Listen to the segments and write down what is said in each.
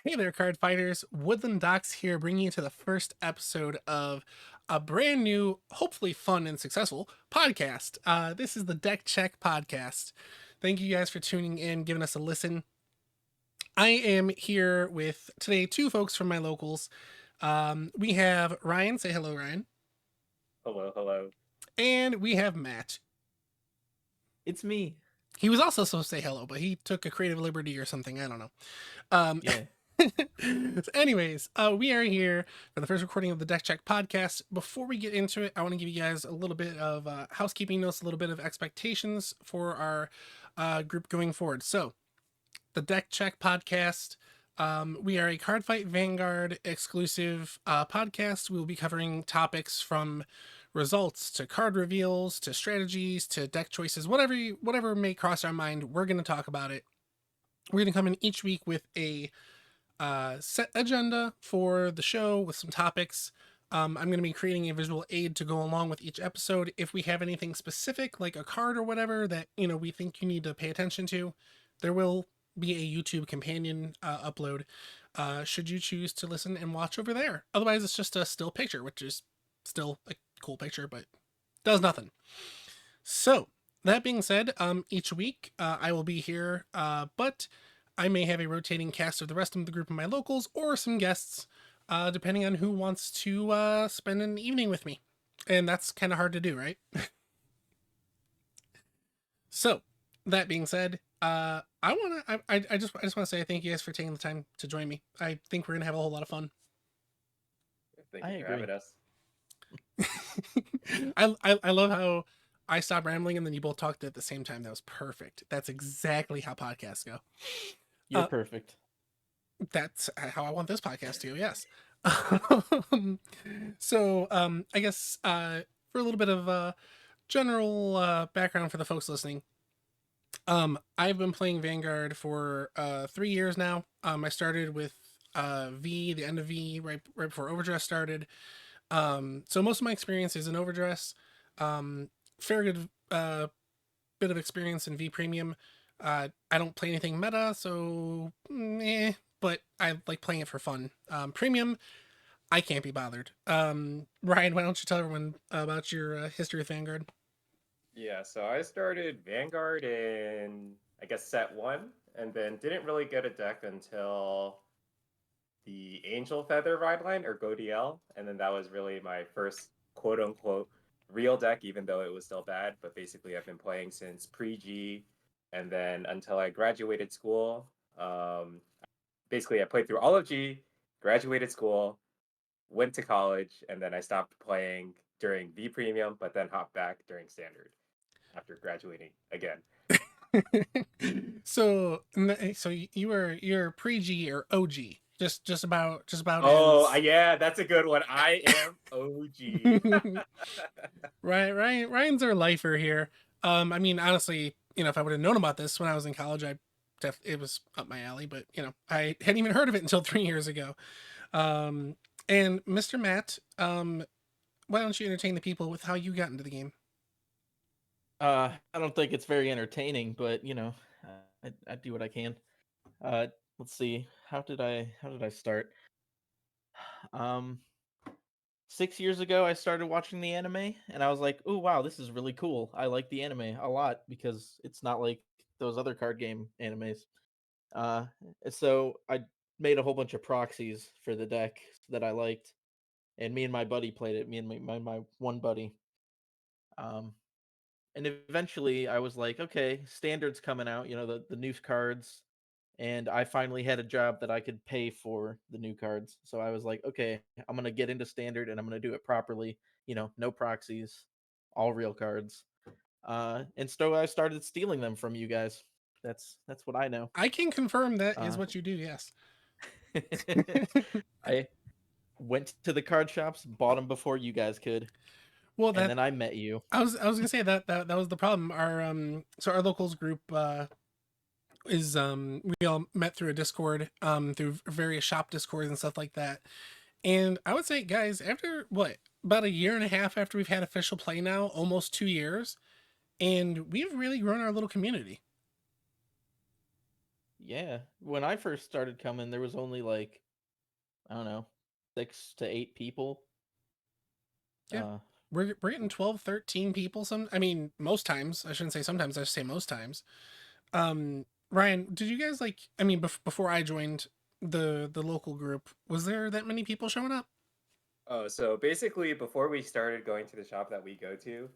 Hey there, card fighters. woodlandDOX here, bringing you to the first episode of a brand new, hopefully fun and successful podcast. This is the Deck Check podcast. Thank you guys for tuning in, giving us a listen. I am here with today two folks from my locals. We have Ryan. Say hello, Ryan. Hello, hello. And we have Matt. It's me. He was also supposed to say hello, but he took a creative liberty or something. I don't know. Um, Yeah. So anyways, we are here for the first recording of the Deck Check podcast. Before we get into it, I want to give you guys a little bit of housekeeping notes, a little bit of expectations for our group going forward. So, the Deck Check podcast. We are a Cardfight Vanguard exclusive podcast. We will be covering topics from results to card reveals to strategies to deck choices, whatever may cross our mind. We're going to talk about it. We're going to come in each week with a set agenda for the show with some topics. I'm going to be creating a visual aid to go along with each episode. If we have anything specific, like a card or whatever that we think you need to pay attention to, there will be a YouTube companion upload. Should you choose to listen and watch over there. Otherwise, it's just a still picture, which is still a cool picture, but does nothing. So that being said, each week I will be here, but I may have a rotating cast of the rest of the group of my locals or some guests, depending on who wants to spend an evening with me. And that's kind of hard to do, right? So, that being said, I just want to say thank you guys for taking the time to join me. I think we're gonna have a whole lot of fun. Thank I you for agree. having us. I love how I stopped rambling and then you both talked at the same time. That was perfect. That's exactly how podcasts go. You're perfect. That's how I want this podcast to go. Yes. So I guess for a little bit of general background for the folks listening, I've been playing Vanguard for 3 years now. I started with V, the end of V, right before Overdress started. So most of my experience is in Overdress. Fair good bit of experience in V Premium. I don't play anything meta, so but I like playing it for fun. Premium, I can't be bothered. Ryan, why don't you tell everyone about your history with Vanguard? Yeah, so I started Vanguard in, I guess, set one, and then didn't really get a deck until the Angel Feather Ride line or GoDL, and then that was really my first quote unquote real deck, even though it was still bad. But basically, I've been playing since pre G, and then until I graduated school. Basically, I played through all of G, graduated school, went to college, and then I stopped playing during V Premium, but then hopped back during Standard after graduating again. So you're pre-G or OG, just about Oh, as yeah, that's a good one. I am OG. right. Ryan's our lifer here. I mean, honestly, if I would have known about this when I was in college, it was up my alley. But I hadn't even heard of it until 3 years ago. And Mr. Matt, why don't you entertain the people with how you got into the game? I don't think it's very entertaining, but I do what I can. Let's see. How did I start? Um, 6 years ago, I started watching the anime, and I was like, "Oh wow, this is really cool. I like the anime a lot because it's not like those other card game animes." Uh, so I made a whole bunch of proxies for the deck that I liked, and me and my buddy played it. Me and my one buddy. Um, and eventually I was like, okay, standards coming out, the new cards, and I finally had a job that I could pay for the new cards. So I was like, okay, I'm gonna get into standard and I'm gonna do it properly. No proxies, all real cards. And so I started stealing them from you guys. That's what I know. I can confirm that is Uh, what you do. Yes. I went to the card shops, bought them before you guys could, Well, and that then I met you. I was gonna say that was the problem. Our locals group is we all met through a Discord, through various shop Discords and stuff like that. And I would say, guys, after what, about a year and a half after we've had official play now, almost 2 years, and we've really grown our little community. Yeah, when I first started coming, there was only like, I don't know, 6 to 8 people. Yeah. Uh, We're getting 12, 13 people I mean, most times. I shouldn't say sometimes, I should say most times. Ryan, did you guys like I mean before I joined the local group, was there that many people showing up? Oh, so basically, before we started going to the shop that we go to,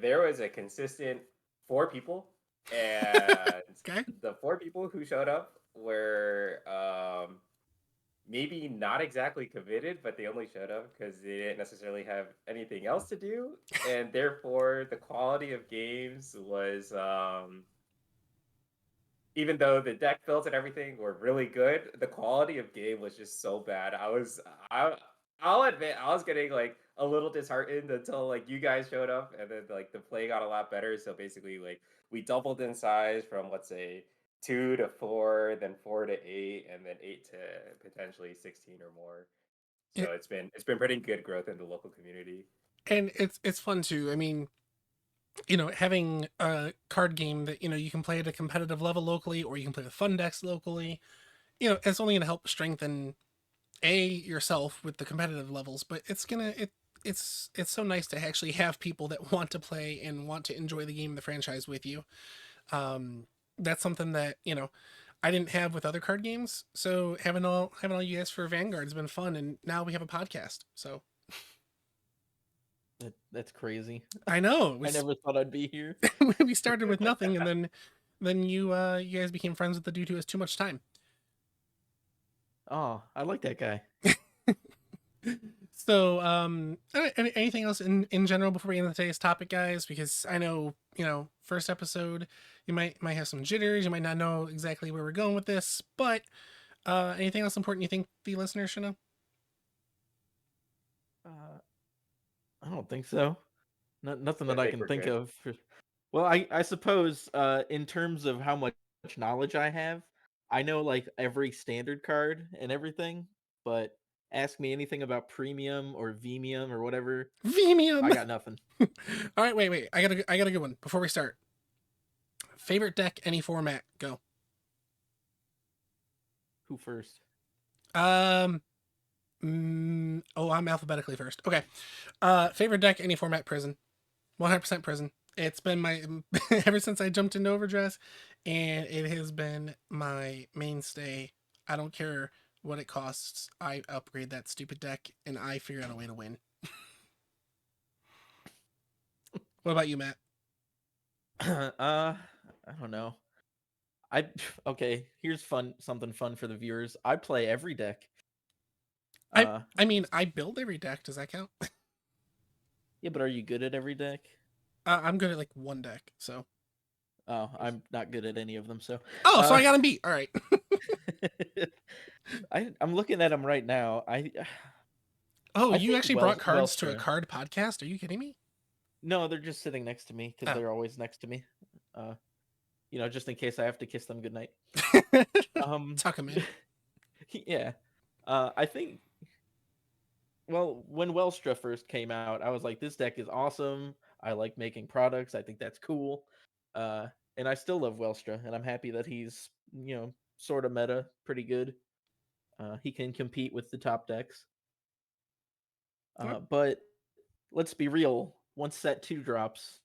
there was a consistent 4 people, and Okay. the 4 people who showed up were maybe not exactly committed, but they only showed up because they didn't necessarily have anything else to do, and therefore the quality of games was even though the deck builds and everything were really good, the quality of game was just so bad. I I'll admit I was getting like a little disheartened until like you guys showed up, and then like the play got a lot better. So basically like we doubled in size from, let's say, 2 to 4, then 4 to 8, and then 8 to potentially 16 or more. Yeah, So it's been pretty good growth in the local community. and it's fun too. I mean, having a card game that, you can play at a competitive level locally or you can play with fun decks locally, it's only going to help strengthen yourself with the competitive levels, but it's so nice to actually have people that want to play and want to enjoy the game, the franchise with you. That's something that I didn't have with other card games. So having all you guys for Vanguard has been fun, and now we have a podcast. So that's crazy. I know I never thought I'd be here. we started with nothing, and then you guys became friends with the dude who has too much time. Oh, I like that guy. So, anything else in general before we end today's topic, guys? Because I know, first episode, you might have some jitters, you might not know exactly where we're going with this, but anything else important you think the listeners should know? Uh, I don't think so. Nothing I that I think can we're think good. of. Well, I suppose in terms of how much knowledge I have, I know like every standard card and everything, but ask me anything about premium or vemium or whatever, I Vemium. got nothing. All right, wait. I got a good one before we start. Favorite deck, any format, go. Who first? Um, oh, I'm alphabetically first. Okay. Favorite deck, any format, Prison. 100% Prison. It's been my ever since I jumped into Overdress, and it has been my mainstay. I don't care what it costs. I upgrade that stupid deck, and I figure out a way to win. What about you, Matt? I don't know. I okay. Here's something fun for the viewers. I play every deck. I Uh, I mean, I build every deck. Does that count? yeah, but are you good at every deck? I'm good at like one deck. So Oh, I'm not good at any of them. So, so uh, I got him beat. All right. I'm looking at them right now. Oh, I you think actually brought cards to a Wellstra. card podcast? Are you kidding me? No, they're just sitting next to me because Oh. they're always next to me. Uh, just in case I have to kiss them goodnight. Tuck him in. Yeah. I think. Well, when Wellstra first came out, I was like, this deck is awesome. I like making products. I think that's cool. Uh, and I still love Wellstra, and I'm happy that he's sort of meta, pretty good. He can compete with the top decks. But let's be real. Once set 2 drops,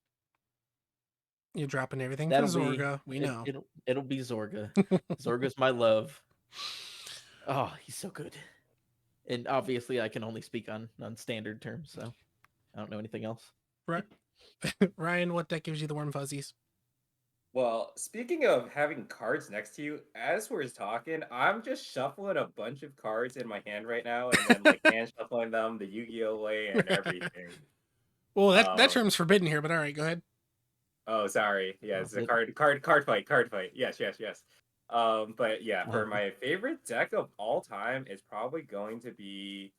You're dropping everything for that'll be Zorga. We it. know. It'll be Zorga. Zorga's my love. Oh, he's so good. And obviously, I can only speak on standard terms, so I don't know anything else. Right. Ryan, what deck gives you the warm fuzzies? Well, speaking of having cards next to you, as we're talking, I'm just shuffling a bunch of cards in my hand right now, and then like hand shuffling them the Yu-Gi-Oh way and everything. Well, that Um, term's forbidden here, but all right, go ahead. oh, sorry. Yeah, Oh, it's a card fight. Yes, yes, yes. But yeah, for well, my favorite deck of all time is probably going to be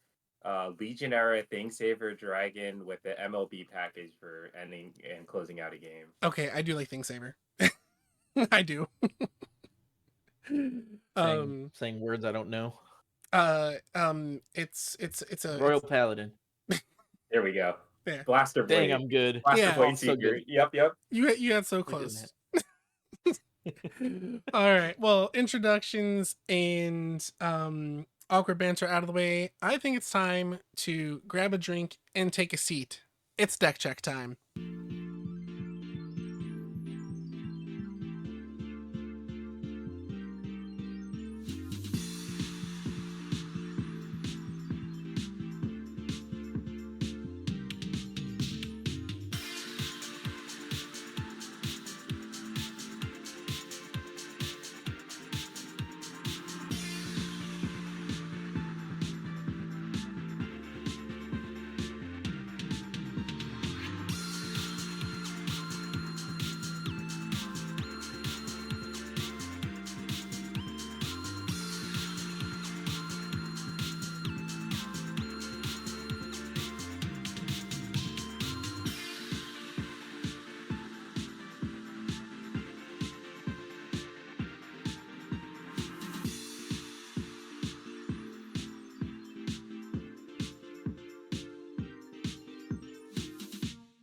Legion era Thing Saver Dragon with the MLB package for ending and closing out a game. Okay, I do like Thing Saver. I do. saying words I don't know. It's Royal Paladin. There we go. yeah. Blaster Dang, Blade. I'm good. Blaster Yeah. Oh, Blade I'm so Senior. good. Yep, yep. You got so So good, man. close. All right. Well, introductions and awkward banter out of the way. I think it's time to grab a drink and take a seat. It's deck check time.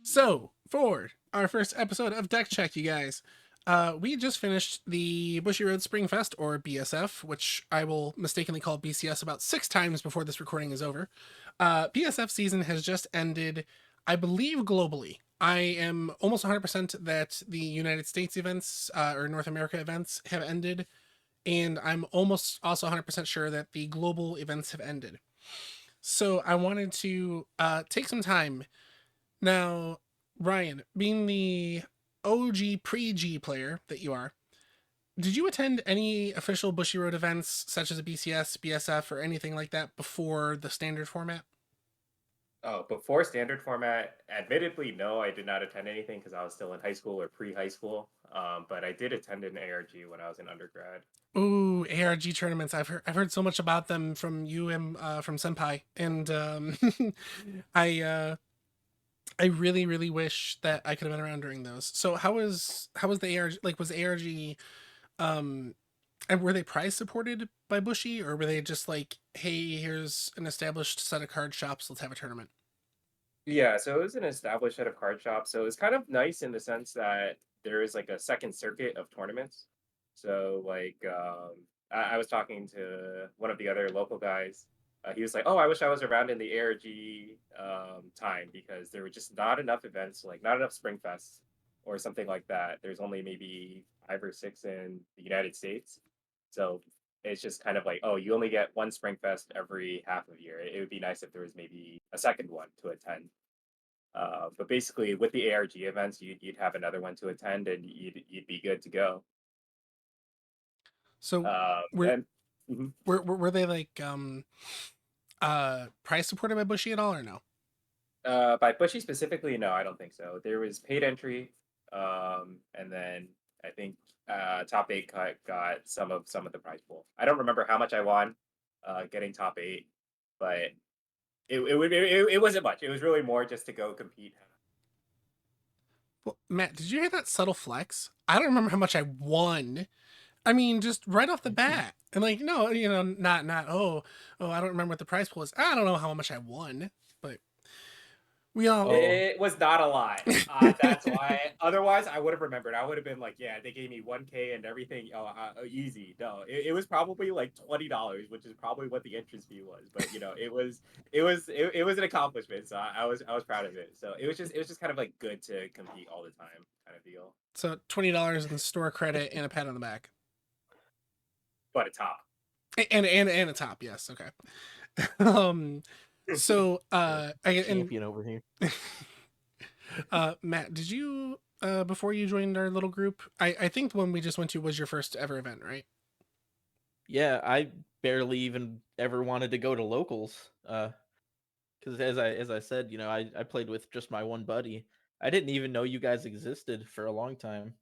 So, for our first episode of Deck Check, you guys, we just finished the Bushy Road Spring Fest, or BSF, which I will mistakenly call BCS about 6 times before this recording is over. BSF season has just ended, I believe, globally. I am almost 100% that the United States events, or North America events, have ended, and I'm almost also 100% sure that the global events have ended. So, I wanted to take some time now, Ryan, being the OG pre-G player that you are, did you attend any official Bushy Road events such as a BCS, BSF, or anything like that before the standard format? Oh, before standard format, admittedly, no, I did not attend anything because I was still in high school or pre-high school. But I did attend an ARG when I was in undergrad. Ooh, ARG tournaments. I've heard so much about them from you and from Senpai, and I I really wish that I could have been around during those. So how was the ARG, like, was the ARG um and were they prize supported by Bushy, or were they just like, hey, here's an established set of card shops, let's have a tournament? Yeah, so it was an established set of card shops. So it was kind of nice in the sense that there is like a second circuit of tournaments. So I was talking to one of the other local guys. He was like, "Oh, I wish I was around in the ARG time because there were just not enough events, like not enough Spring Fests or something like that. There's only maybe 5 or 6 in the United States, so it's just kind of like, oh, you only get one Spring Fest every half of a year. It would be nice if there was maybe a second one to attend." But basically, with the ARG events, you'd have another one to attend, and you'd be good to go. So Um, were and mhm. were they like prize supported by Bushy at all, or no? By Bushy specifically, no, I don't think so. There was paid entry, and then I think top eight got some of the prize pool. I don't remember how much I won, getting top eight, but it wasn't much. It was really more just to go compete. Well, Matt, did you hear that subtle flex? I don't remember how much I won. I mean, just right off the bat. And like, no, not oh, I don't remember what the prize pool is. I don't know how much I won, but we all Oh, It was not a lot. That's why. Otherwise, I would have remembered. I would have been like, "Yeah, they gave me 1K and everything. Oh, easy." No, it was probably like $20, which is probably what the entrance fee was. But it was an accomplishment. So I was proud of it. So it was just kind of like good to compete all the time, kind of deal. so $20 in store credit and a pat on the back. But a top. And a top, yes, okay. um so the and champion over here. Matt, did you before you joined our little group, I think the one we just went to was your first ever event, right? Yeah, I barely even ever wanted to go to locals. Because as I said, I played with just my one buddy. I didn't even know you guys existed for a long time.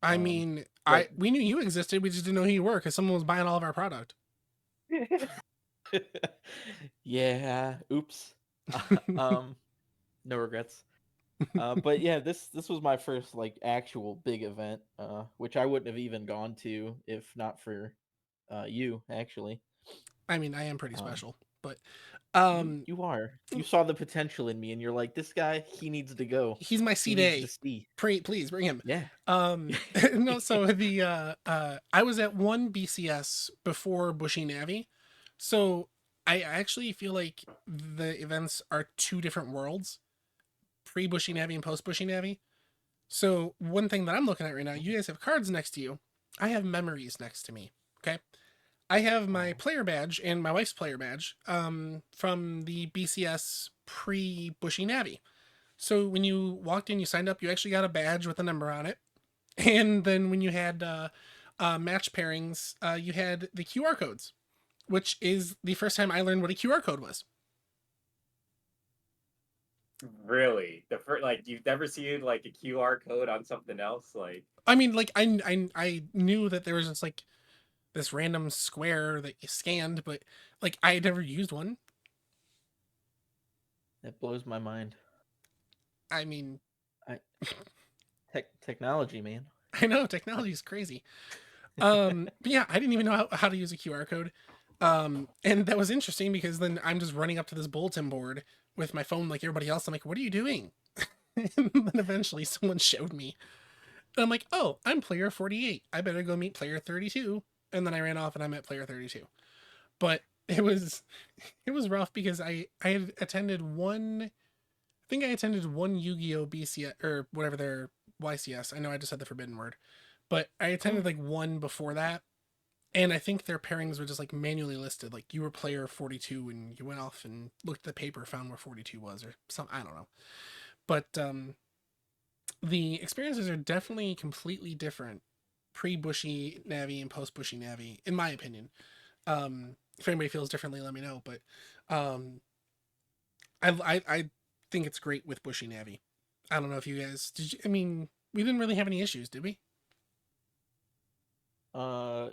I Um, mean, I like, we knew you existed, we just didn't know who you were because someone was buying all of our product. yeah, oops. um, no regrets. But yeah, this was my first like actual big event, which I wouldn't have even gone to if not for you, actually. I mean, I am pretty Um, special. but You are. You saw the potential in me, and you're like, this guy, he needs to go. he's my He seed needs to A. see. Please bring him. Yeah. No, so the I was at one BCS before Bushy Navi, so I actually feel like the events are two different worlds, pre Bushy Navi and post Bushy Navi. So one thing that I'm looking at right now, you guys have cards next to you. I have memories next to me. Okay. I have my Oh. player badge and my wife's player badge from the BCS pre Bushy Navi. So when you walked in, you signed up, you actually got a badge with a number on it. And then when you had match pairings, you had the QR codes, which is the first time I learned what a QR code was. Really? The first, like, you've never seen like a QR code on something else? Like, I mean, like I knew that there was just like this random square that you scanned, but like I had never used one. That blows my mind. I mean, I technology, man. I know technology is crazy. But yeah, I didn't even know how to use a QR code. And that was interesting because then I'm just running up to this bulletin board with my phone like everybody else. I'm like, what are you doing? And then eventually someone showed me. And I'm like, oh, I'm player 48. I better go meet player 32. And then I ran off and I met player 32. But it was rough because I had attended one, I think I attended one Yu-Gi-Oh BCS or whatever their YCS. I know I just said the forbidden word. But I attended like one before that, and I think their pairings were just like manually listed. Like you were player 42 and you went off and looked at the paper, found where 42 was or something. I don't know. But the experiences are definitely completely different pre Bushy Navi and post Bushy Navi, in my opinion. If anybody feels differently, let me know. But um, I think it's great with Bushy Navi. I don't know if you guys did. I mean, we didn't really have any issues, did we? Uh,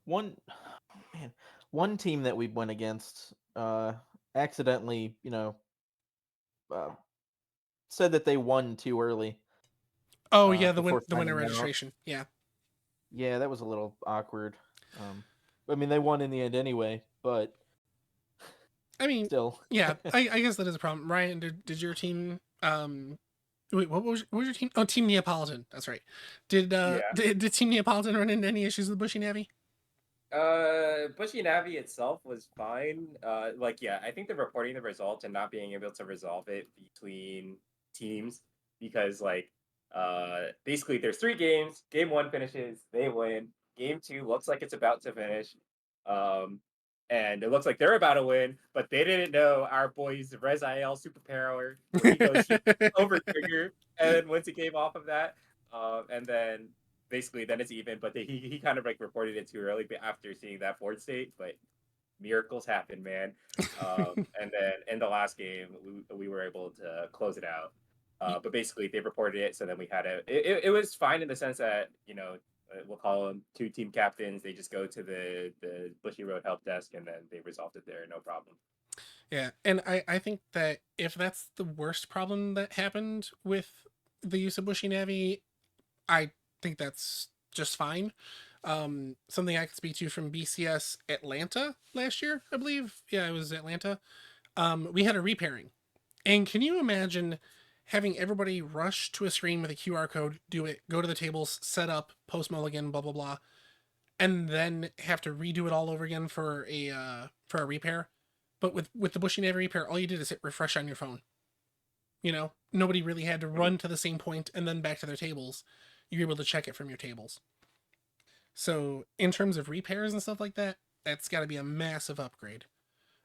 one man, one team that we went against, accidentally, uh, said that they won too early, Oh yeah, before the winter finding out. registration. Yeah. Yeah, that was a little awkward. Um, I mean, they won in the end anyway, but I mean, still. yeah, I guess that is a problem. Ryan, did your team wait, what was your team? Oh, Team Neapolitan. That's right. yeah. Did Team Neapolitan run into any issues with Bushy Navi? Bushy Navi itself was fine. Like, yeah, I think the reporting the results and not being able to resolve it between teams because, like, basically there's three games. Game one finishes, they win. Game two looks like it's about to finish, um, and it looks like they're about to win, but they didn't know our boy's Rezael superpower where he goes over trigger and then wins a game off of that. And then basically then it's even, but he kind of like reported it too early after seeing that board state. But miracles happen, man. And then in the last game, we were able to close it out. But basically, they reported it, so then we had it was fine in the sense that we'll call them two team captains. They just go to the Bushy Road help desk, and then they resolved it there, no problem. Yeah, and I think that if that's the worst problem that happened with the use of Bushy Navi, I think that's just fine. Something I could speak to from BCS Atlanta last year, I believe. Yeah, it was Atlanta. We had a repairing. And can you imagine having everybody rush to a screen with a QR code, do it, go to the tables, set up, post mulligan, blah blah blah, and then have to redo it all over again for a repair? But with the Bushy Navi repair, all you did is hit refresh on your phone. You know, nobody really had to run to the same point and then back to their tables. You're able to check it from your tables. So in terms of repairs and stuff like that, that's got to be a massive upgrade.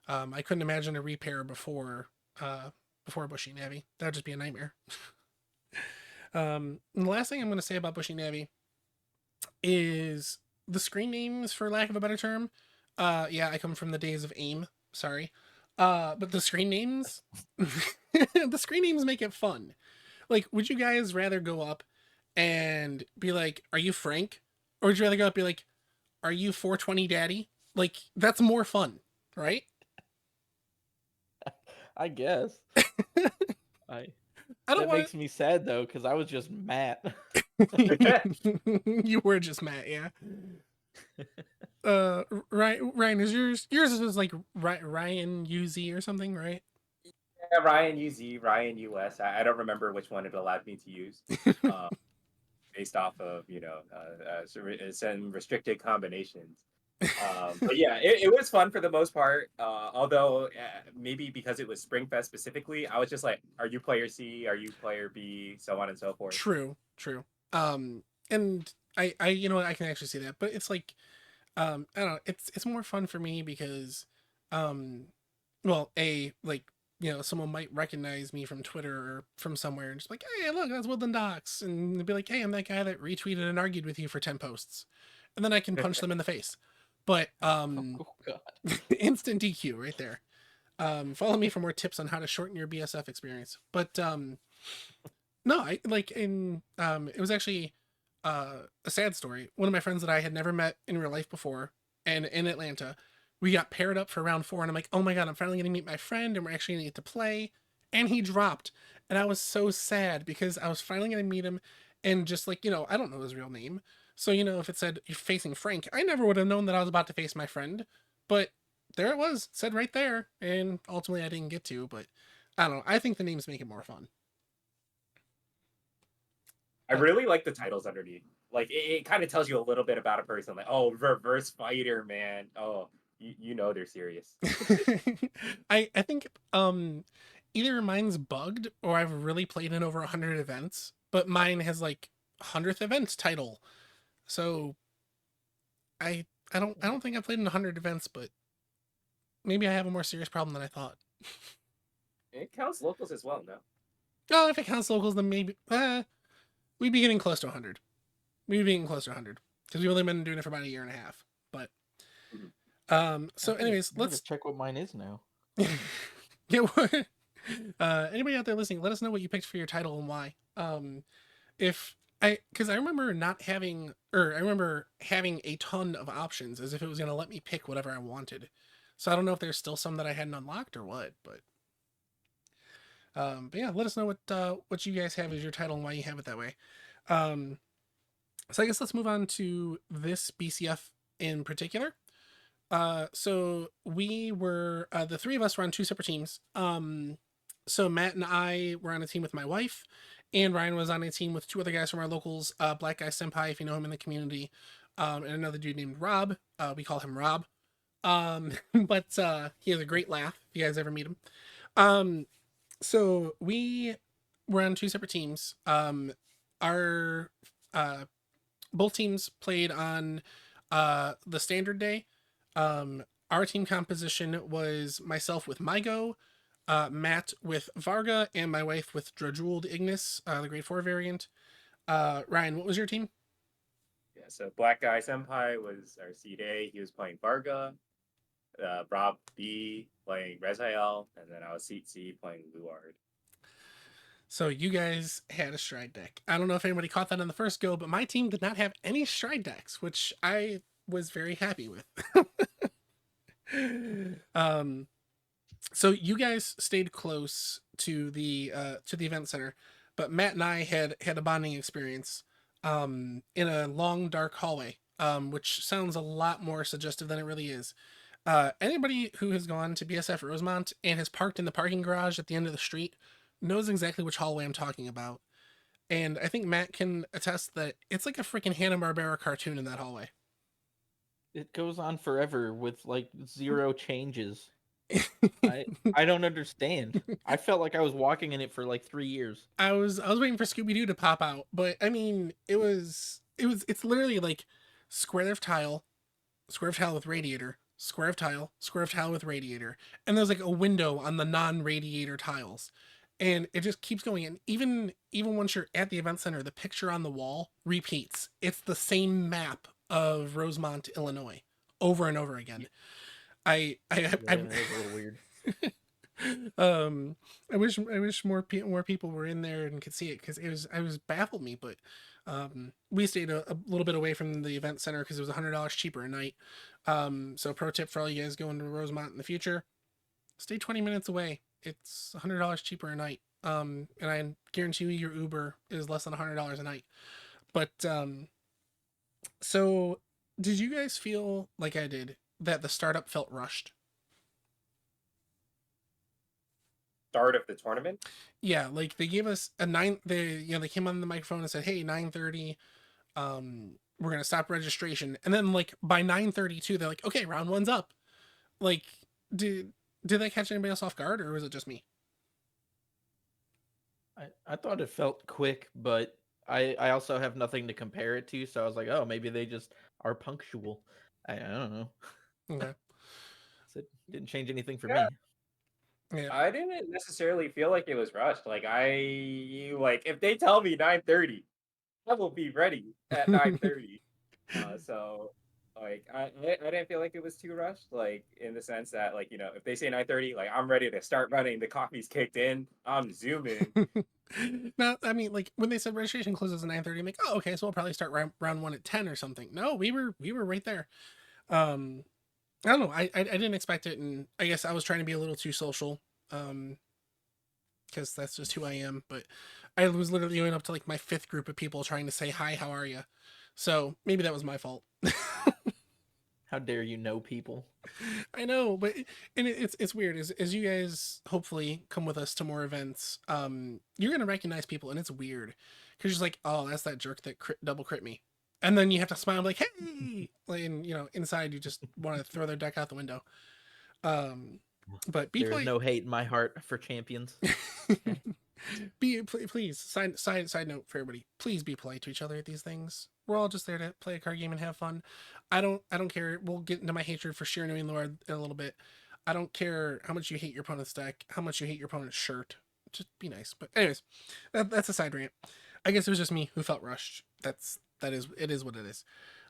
I couldn't imagine a repair before Bushy Navi. That would just be a nightmare. And the last thing I'm going to say about Bushy Navi is the screen names, for lack of a better term. Yeah, I come from the days of AIM. Sorry, but the screen names, the screen names make it fun. Like, would you guys rather go up and be like, "Are you Frank?" Or would you rather go up and be like, "Are you 420 Daddy?" Like, that's more fun, right? I guess. I I don't That want makes me sad though, because I was just Matt. to. You were just Matt, yeah. Ryan, is yours is like Ryan UZ or something, right? Yeah, Ryan UZ, Ryan US. I don't remember which one it allowed me to use, uh, based off of some restricted combinations. But yeah, it was fun for the most part. Although maybe because it was Springfest specifically, I was just like, "Are you player C? Are you player B?" So on and so forth. True, true. And you know what, I can actually see that, but it's like, I don't know, it's more fun for me because, um, well, like, you know, someone might recognize me from Twitter or from somewhere and just like, hey, look, that's woodlandDOX, and they'd be like, hey, I'm that guy that retweeted and argued with you for 10 posts, and then I can punch them in the face. But Oh God. instant DQ right there. Follow me for more tips on how to shorten your BSF experience. But no, I like in it was actually a sad story. One of my friends that I had never met in real life before, and in Atlanta, we got paired up for round 4, and I'm like, oh my god, I'm finally gonna meet my friend, and we're actually gonna get to play. And he dropped, and I was so sad because I was finally gonna meet him, and just like, you know, I don't know his real name, so you know, if it said you're facing Frank, I never would have known that I was about to face my friend, but there it was, said right there, and ultimately I didn't get to, but I don't know. I think the names make it more fun. I really like the titles underneath. Like it kind of tells you a little bit about a person. Like, oh, reverse fighter, man. Oh, you know they're serious. I think either mine's bugged or I've really played in over 100 events, but mine has like 100th events title. So I don't think I've played in 100 events, but maybe I have a more serious problem than I thought. It counts locals as well, no? Oh, if it counts locals, then maybe we'd be getting close to 100. We'd be getting close to 100 because we've only been doing it for about a year and a half. But Mhm. so anyways, I need to let's check what mine is now. yeah. Anybody out there listening, let us know what you picked for your title and why. If because I remember not having, or I remember having a ton of options as if it was going to let me pick whatever I wanted. So I don't know if there's still some that I hadn't unlocked or what, but yeah, let us know what you guys have as your title and why you have it that way. Um, so I guess let's move on to this BCF in particular. So we were the three of us were on two separate teams. So Matt and I were on a team with my wife, and Ryan was on a team with two other guys from our locals, Black Guy Senpai, if you know him in the community, and another dude named Rob. We call him Rob. But he has a great laugh if you guys ever meet him. Um, so we were on two separate teams. Our uh, both teams played on the standard day. Our team composition was myself with Mygo, Matt with Varga, and my wife with Drajuled Ignis, the grade 4 variant. Ryan, what was your team? Yeah. So Black Guy Senpai was our seed A. He was playing Varga. Rob B playing Rezael, and then I was seat C playing Luard. So you guys had a stride deck. I don't know if anybody caught that on the first go, but my team did not have any stride decks, which I was very happy with. um, so you guys stayed close to the event center, but Matt and I had a bonding experience in a long dark hallway, which sounds a lot more suggestive than it really is. Anybody who has gone to BSF Rosemont and has parked in the parking garage at the end of the street knows exactly which hallway I'm talking about. And I think Matt can attest that it's like a freaking Hanna-Barbera cartoon in that hallway. It goes on forever with like zero changes. I I don't understand. I felt like I was walking in it for like 3 years. I was waiting for Scooby Doo to pop out, but I mean, it's literally like square of tile with radiator, square of tile with radiator, and there's like a window on the non-radiator tiles, and it just keeps going. And even once you're at the event center, the picture on the wall repeats. It's the same map of Rosemont, Illinois, over and over again. I Yeah, that is a little weird. I wish more people were in there and could see it because it was baffled me. But we stayed a little bit away from the event center because it was $100 cheaper a night. So pro tip for all you guys going to Rosemont in the future: stay 20 minutes away. It's $100 cheaper a night. And I guarantee you your Uber is less than $100 a night. But so Did you guys feel like I did that the startup felt rushed? Start of the tournament. Yeah, like they gave us a nine. They came on the microphone and said, "Hey, 9:30. We're gonna stop registration." And then like by 9:32, they're like, "Okay, round one's up." Like, did did that catch anybody else off guard, or was it just me? I thought it felt quick, but I also have nothing to compare it to, so I was like, oh, maybe they just are punctual. I don't know. Okay. So it didn't change anything for Yeah, me. Yeah. I didn't necessarily feel like it was rushed. Like if they tell me 9:30, I will be ready at 9:30. So like I didn't feel like it was too rushed. Like in the sense that like if they say 9:30, like I'm ready to start running. The coffee's kicked in. I'm zooming. No, I mean, like when they said registration closes at 9:30, I'm like, oh, okay, so we'll probably start round one at 10 or something. No, we were right there. Um, I don't know. I didn't expect it, and I guess I was trying to be a little too social. Um, because that's just who I am. But I was literally going up to like my fifth group of people trying to say hi, how are you? So maybe that was my fault. How dare you know people? I know, but it's weird. As you guys hopefully come with us to more events, you're gonna recognize people, and it's weird because you're like, oh, that's that jerk that double crit me, and then you have to smile like, hey, like, and inside you just want to throw their deck out the window. Um, but be There is polite. no hate in my heart for champions. Okay. Please side note for everybody, please be polite to each other at these things. We're all just there to play a card game and have fun. I don't care. We'll get into my hatred for Shiranui and Lord in a little bit. I don't care how much you hate your opponent's deck, how much you hate your opponent's shirt. Just be nice. But anyways, that's a side rant. I guess it was just me who felt rushed. It is what it is.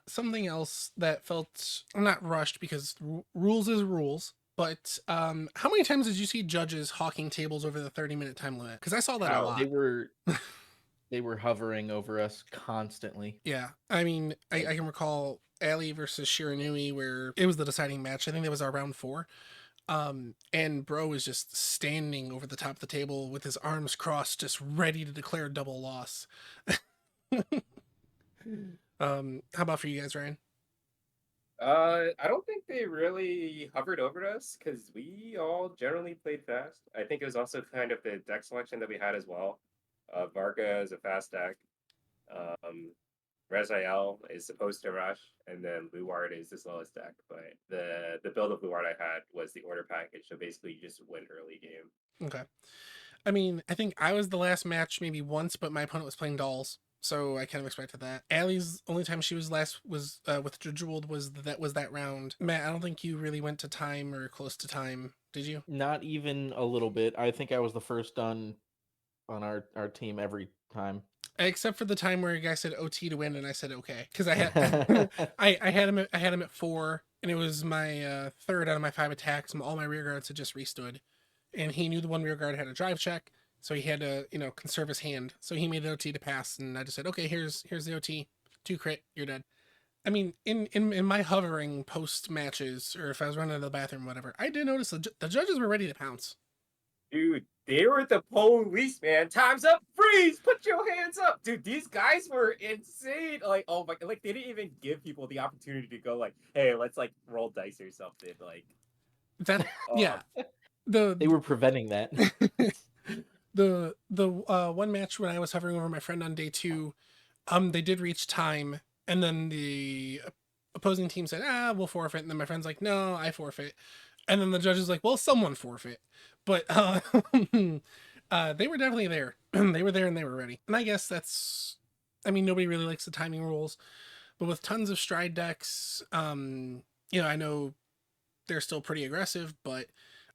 Something else that felt not rushed because rules is rules. But how many times did you see judges hawking tables over the 30-minute time limit? Because I saw that a How? They lot. were they were hovering over us constantly. Yeah, I mean, Like I can recall Ali versus Shiranui where it was the deciding match. I think that was our round four. And Bro was just standing over the top of the table with his arms crossed, just ready to declare double loss. How about for you guys, Ryan? I don't think they really hovered over us because we all generally played fast. I think it was also kind of the deck selection that we had as well. Varga is a fast deck. Um, Rezael is supposed to rush, and then Luard is the slowest deck. But the build of Luard I had was the order package, so basically you just win early game. Okay. I mean, I think I was the last match maybe once, but my opponent was playing dolls, so I kind of expected that. Allie's only time she was last was with Jeweled was that round. Matt, I don't think you really went to time or close to time, did you? not even a little bit. I think I was the first done on our team every time. Except for the time where a guy said OT to win, and I said okay because I had I had him at 4, and it was my third out of my 5 attacks. All my rear guards had just restood, and he knew the one rear guard had a drive check, so he had to conserve his hand. So he made the OT to pass, and I just said okay, here's the OT, 2 crit, you're dead. I mean, in my hovering post matches, or if I was running to the bathroom, whatever, I did notice the judges were ready to pounce. Dude, they were the police, man. Time's up, freeze, put your hands up. Dude, these guys were insane. Like, oh my, like they didn't even give people the opportunity to go like, hey, let's like roll dice or something. Like, That oh, yeah, They the were preventing that. the one match when I was hovering over my friend on day 2, they did reach time, and then the opposing team said, "Ah, we'll forfeit," and then my friend's like, "No, I forfeit," and then the judge is like, "Well, someone forfeit," but they were definitely there. They were there and they were ready, and I guess that's. I mean, nobody really likes the timing rules, but with tons of stride decks, I know they're still pretty aggressive, but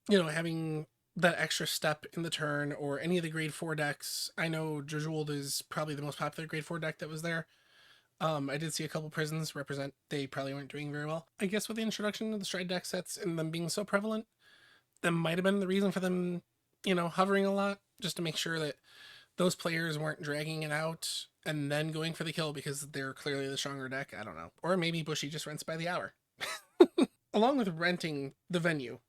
having that extra step in the turn or any of the grade 4 decks, I know Jejuled is probably the most popular grade 4 deck that was there. I did see a couple prisons represent they probably weren't doing very well. I guess with the introduction of the stride deck sets and them being so prevalent, that might have been the reason for them, hovering a lot, just to make sure that those players weren't dragging it out and then going for the kill because they're clearly the stronger deck. I don't know. Or maybe Bushy just rents by the hour. Along with renting the venue,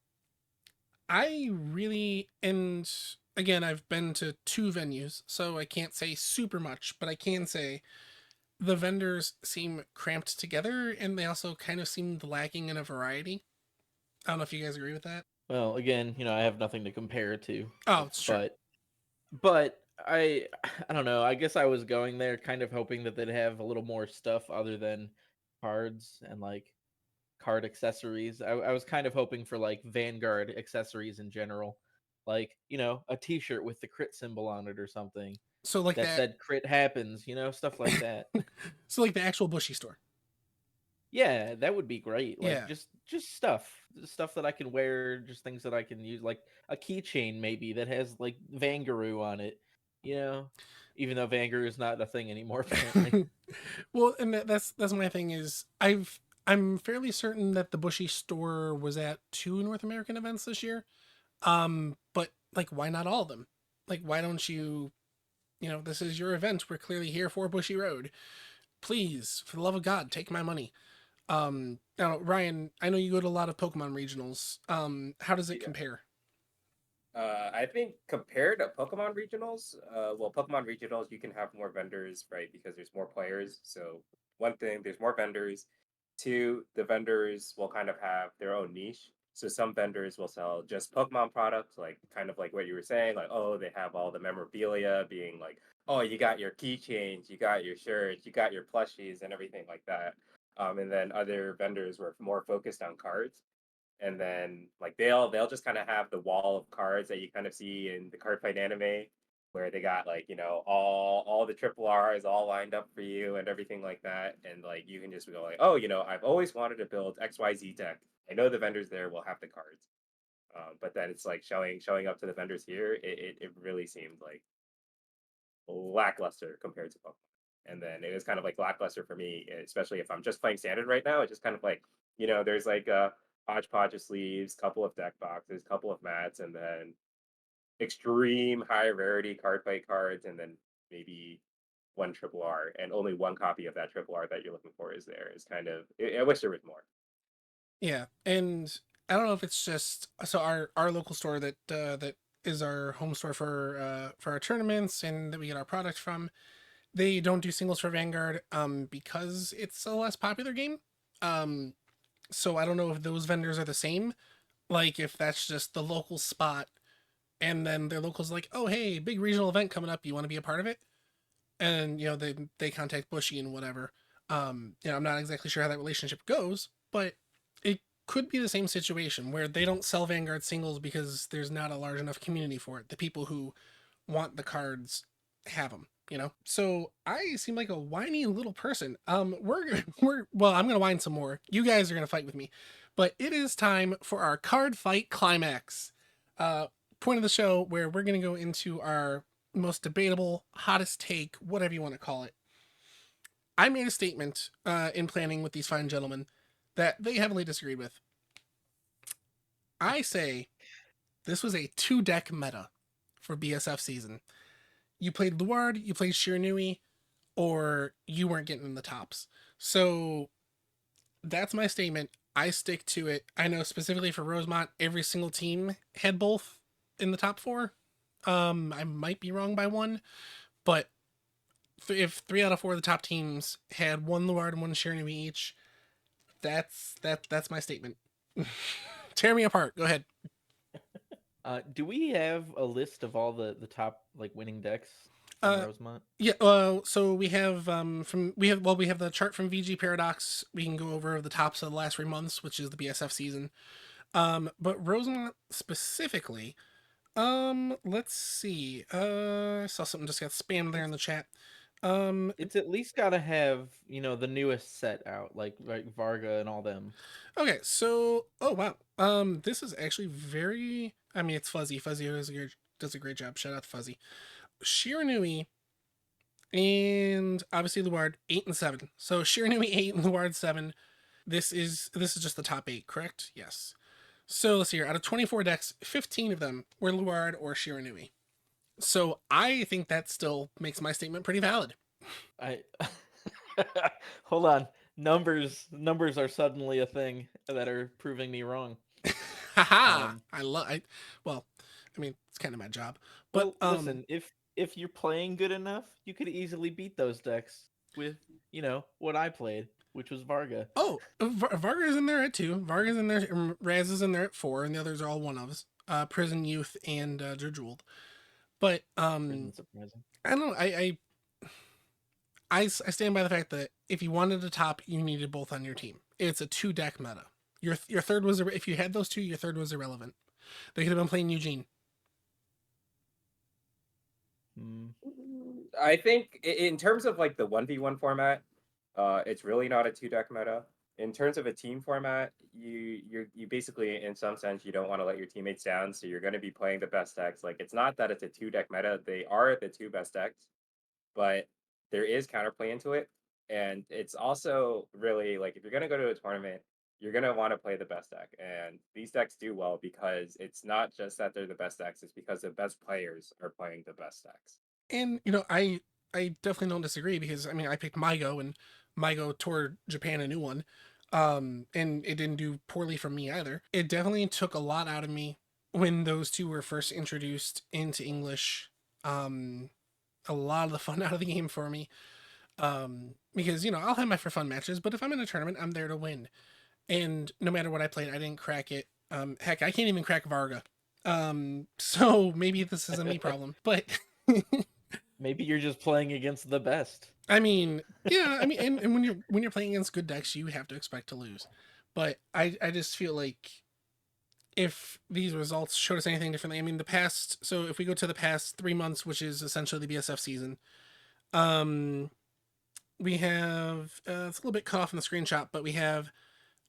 I really, and again, I've been to 2 venues, so I can't say super much, but I can say the vendors seem cramped together, and they also kind of seemed lacking in a variety. I don't know if you guys agree with that. Well, again, I have nothing to compare it to, Oh, sure. but I I don't know. I guess I was going there kind of hoping that they'd have a little more stuff other than cards and like card accessories. I was kind of hoping for like Vanguard accessories in general, like a T-shirt with the crit symbol on it or something So like that that. said "crit happens," stuff like that. So like the actual bushy store. Yeah, that would be great. Like Yeah. just stuff that I can wear, just things that I can use, like a keychain maybe that has like Vangaroo on it. You know, even though Vangaroo is not a thing anymore apparently. Well, and that's my thing is I'm fairly certain that the bushy store was at 2 North American events this year. But like, why not all of them? Like, why don't you? This is your event. We're clearly here for Bushy Road. Please, for the love of God, take my money. Now, Ryan, I know you go to a lot of Pokemon regionals. How does it Yeah. compare? I think compared to Pokemon regionals, well, Pokemon regionals you can have more vendors, right? Because there's more players. So one thing, there's more vendors. Two, the vendors will kind of have their own niche. So some vendors will sell just Pokemon products, like kind of like what you were saying, like oh, they have all the memorabilia, being like oh, you got your keychains, you got your shirts, you got your plushies, and everything like that. And then other vendors were more focused on cards, and then like they'll just kind of have the wall of cards that you kind of see in the Cardfight anime, where they got like all the triple R's all lined up for you and everything like that, and like you can just go like, oh, I've always wanted to build XYZ deck. I know the vendors there will have the cards, but then it's like showing up to the vendors here, it really seemed like lackluster compared to Pokemon. And then it was kind of like lackluster for me, especially if I'm just playing standard right now. It's just kind of like, there's like a hodgepodge of sleeves, couple of deck boxes, couple of mats, and then extreme high rarity card fight cards, and then maybe one triple R, and only one copy of that triple R that you're looking for is there. Is kind of I wish there was more. Yeah, and I don't know if it's just so our local store that is our home store for our tournaments and that we get our product from. They don't do singles for Vanguard because it's a less popular game. Um, so I don't know if those vendors are the same. Like if that's just the local spot, and then their locals like, oh hey, big regional event coming up, you want to be a part of it? And they contact Bushy and whatever. I'm not exactly sure how that relationship goes, but it could be the same situation where they don't sell Vanguard singles because there's not a large enough community for it. The people who want the cards have them. So I seem like a whiny little person. We're well, I'm gonna whine some more. You guys are gonna fight with me, but it is time for our card fight climax. Uh, Point of the show where we're gonna go into our most debatable, hottest take, whatever you want to call it. I made a statement in planning with these fine gentlemen that they heavily disagreed with. I say this was a 2 deck meta for BSF season. You played Luard, you played Shiranui, or you weren't getting in the tops. So that's my statement. I stick to it. I know specifically for Rosemont, every single team had both in the top 4. I might be wrong by one, but if 3 out of 4 of the top teams had one Luard and one Shiranui each, that's my statement. Tear me apart. Go ahead. Do we have a list of all the top like winning decks from Uh, Rosemont? yeah. So we have the chart from VG Paradox. We can go over the tops of the last 3 months, which is the BSF season. But Rosemont specifically. Let's see. I saw something just got spammed there in the chat. Um, It's at least got to have the newest set out, like Varga and all them. Okay, so oh wow, this is actually very. I mean, it's Fuzzy. Fuzzy does a great job. Shout out to Fuzzy. Shiranui and obviously Luard 8 and 7. So Shiranui 8 and Luard 7. This is just the top 8, correct? Yes. So let's see here. Out of 24 decks, 15 of them were Luard or Shiranui. So I think that still makes my statement pretty valid. I hold on. Numbers are suddenly a thing that are proving me wrong. Haha! Um, Well, I mean, it's kind of my job, but well, listen, if you're playing good enough, you could easily beat those decks. with what I played, which was Varga. Oh, Varga's in there at 2. Varga's in there. Raz is in there at 4, and the others are all 1-ofs. Prison Youth and Jeweled. But Prison surprising. I don't know. I stand by the fact that if you wanted a top, you needed both on your team. It's a 2-deck meta. Your third was if you had those 2, your third was irrelevant. They could have been playing Eugene. I think in terms of like the 1v1 format, it's really not a 2-deck meta. In terms of a team format, you basically, in some sense, you don't want to let your teammates down, so you're going to be playing the best decks. Like, it's not that it's a 2-deck meta; they are the 2 best decks, but there is counterplay into it, and it's also really like if you're going to go to a tournament, you're going to want to play the best deck, and these decks do well because it's not just that they're the best decks; it's because the best players are playing the best decks. And I definitely don't disagree because I mean I picked Mygo and Mygo toured Japan a new one, and it didn't do poorly from me either. It definitely took a lot out of me when those 2 were first introduced into English. A lot of the fun out of the game for me, because I'll have my for fun matches, but if I'm in a tournament, I'm there to win. And no matter what I played, I didn't crack it. Heck, I can't even crack Varga. So maybe this is a me problem, but. Maybe you're just playing against the best. I mean, yeah, I mean, and when you're playing against good decks, you have to expect to lose. But I just feel like if these results showed us anything differently, I mean, so if we go to the past 3 months, which is essentially the BSF season, we have it's a little bit cut off in the screenshot, but we have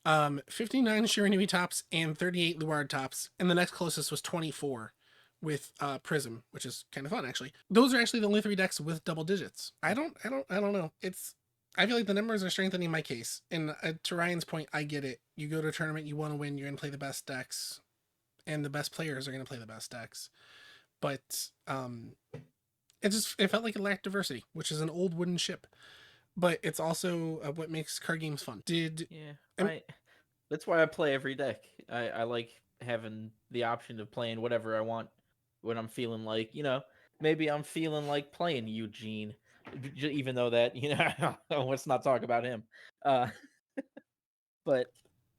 59 Shiranui tops and 38 Luard tops, and the next closest was 24 with Prism, which is kind of fun actually. Those are actually the only 3 decks with double digits. I don't know. I feel like the numbers are strengthening my case. And to Ryan's point, I get it. You go to a tournament, you want to win, you're going to play the best decks, and the best players are going to play the best decks. But it felt like it lacked diversity, which is an old wooden ship. But it's also what makes card games fun. That's why I play every deck. I like having the option of playing whatever I want when I'm feeling like, maybe I'm feeling like playing Eugene, even though that, let's not talk about him. But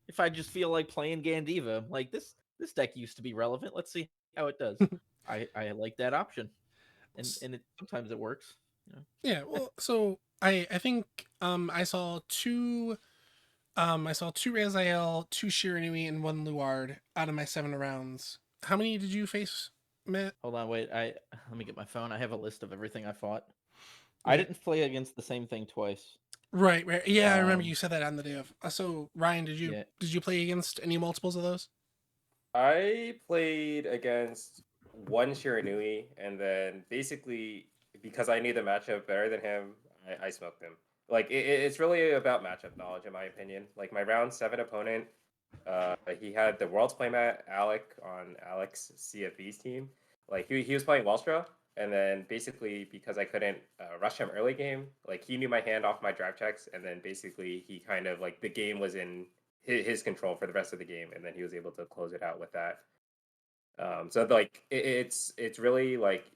if I just feel like playing Gandiva, I'm like this deck used to be relevant. Let's see how it does. I like that option, and sometimes it works. Yeah, well, so I think I saw 2 Raziel, 2 Shiranui, and 1 Luard out of my 7 rounds. How many did you face, Matt? Hold on, wait. Let me get my phone. I have a list of everything I fought. I didn't play against the same thing twice. Right. Yeah, I remember you said that on the day of. So Ryan, did you play against any multiples of those? I played against 1 Shiranui, and then basically because I knew the matchup better than him, I smoked him. Like it's really about matchup knowledge, in my opinion. Like my round 7 opponent, he had the World's playmat Alec on Alex CFV's team. Like he was playing Wallstra, and then basically because I couldn't rush him early game, like he knew my hand off my drive checks, and then basically he kind of like the game was in his control for the rest of the game, and then he was able to close it out with that. So like it's really like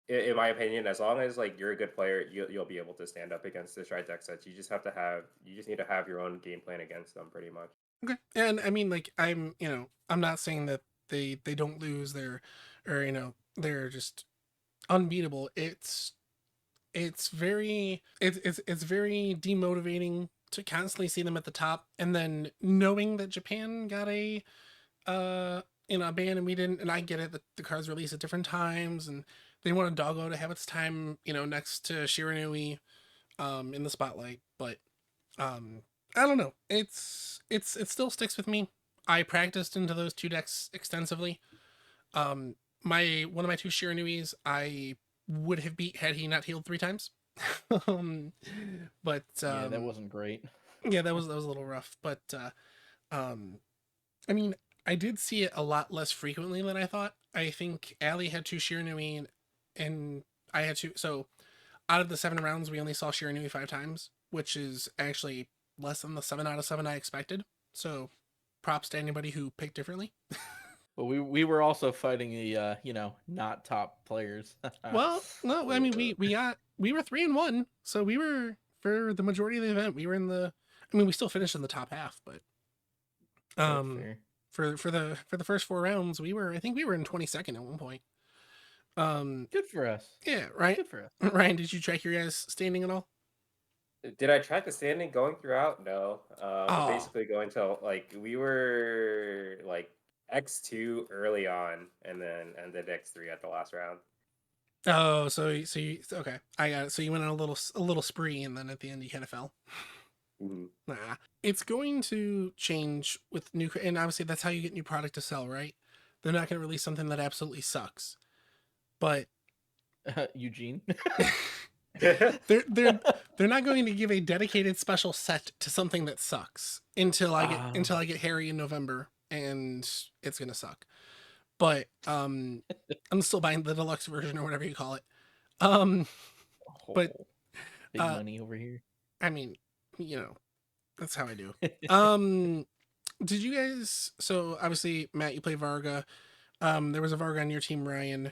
in my opinion, as long as like you're a good player, you'll be able to stand up against this right deck sets. You just need to have your own game plan against them, pretty much. Okay, and I mean, like I'm not saying that they don't lose they're just unbeatable. It's very demotivating to constantly see them at the top, and then knowing that Japan got a a ban and we didn't. And I get it that the cards release at different times, and they want a doggo to have its time next to Shiranui in the spotlight. But I don't know. It still sticks with me. I practiced into those 2 decks extensively. One of my 2 Shiranuis I would have beat had he not healed 3 times. But yeah, that wasn't great. Yeah, that was a little rough. But I mean, I did see it a lot less frequently than I thought. I think Ali had 2 Shiranui and I had 2. So out of the 7 rounds, we only saw Shiranui 5 times, which is actually less than the 7 out of 7 I expected. So props to anybody who picked differently. But we were also fighting the not top players. Well, no, I mean we were 3-1, so we were for the majority of the event. We were in the. I mean, we still finished in the top half, but That's um, fair. for the first 4 rounds, I think we were in 22nd at one point. Good for us. Yeah, right. Good for us. Ryan, did you track your guys' standing at all? Did I track the standing going throughout? No. But Oh, basically going to like we were like X2 early on and then ended X3 at the last round. oh, so you okay? I got it. So you went on a little spree, and then at the end you kind of fell. Mhm. Nah, it's going to change with new, and obviously that's how you get new product to sell, right? They're not going to release something that absolutely sucks, but Eugene. they're they're they're not going to give a dedicated special set to something that sucks until I get Harry in November, and it's gonna suck. But I'm still buying the deluxe version or whatever you call it. Um, but Oh, big money over here. I mean, you know, that's how I do. Um, did you guys? So obviously, Matt, you play Varga. There was a Varga on your team, Ryan.